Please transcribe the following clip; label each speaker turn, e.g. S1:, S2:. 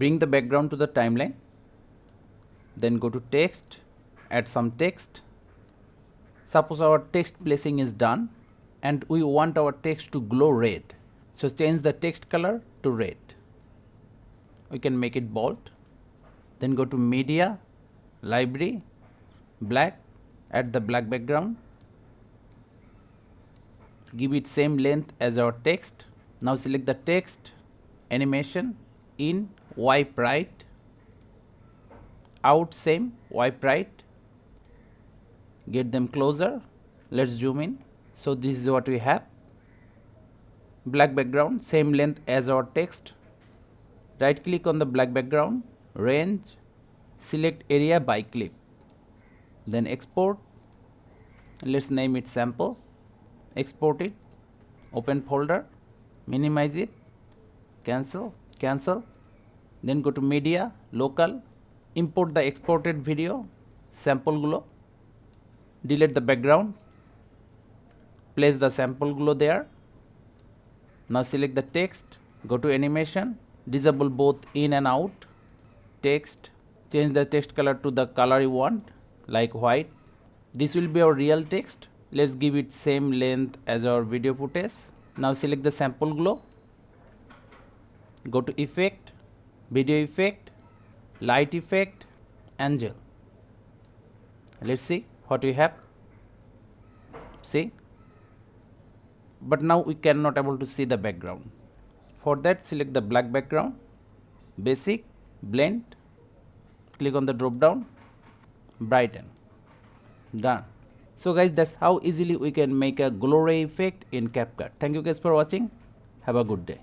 S1: bring the background to the timeline, then go to text, add some text. Suppose our text placing is done and we want our text to glow red, so change the text color to red. We can make it bold. Then go to media, library, black, add the black background, give it same length as our text. Now select the text, animation, in, wipe right, out same, wipe right, get them closer. Let's zoom in. So this is what we have. Black background, same length as our text. Right click on the black background, range, select area by clip, then export. Let's name it sample. Export it, open folder, minimize it, cancel. Then go to media, local, import the exported video, sample glow, delete the background, place the sample glow there. Now select the text, go to animation, disable both in and out, text, change the text color to the color you want, like white. This will be our real text. Let's give it same length as our video footage. Now select the sample glow, go to effect, video effect, light effect, angel. Let's see what we have. See, but now we cannot able to see the background. For that, select the black background, basic, blend, click on the drop down, brighten. Done. So guys, that's how easily we can make a glow ray effect in CapCut. Thank you guys for watching. Have a good day.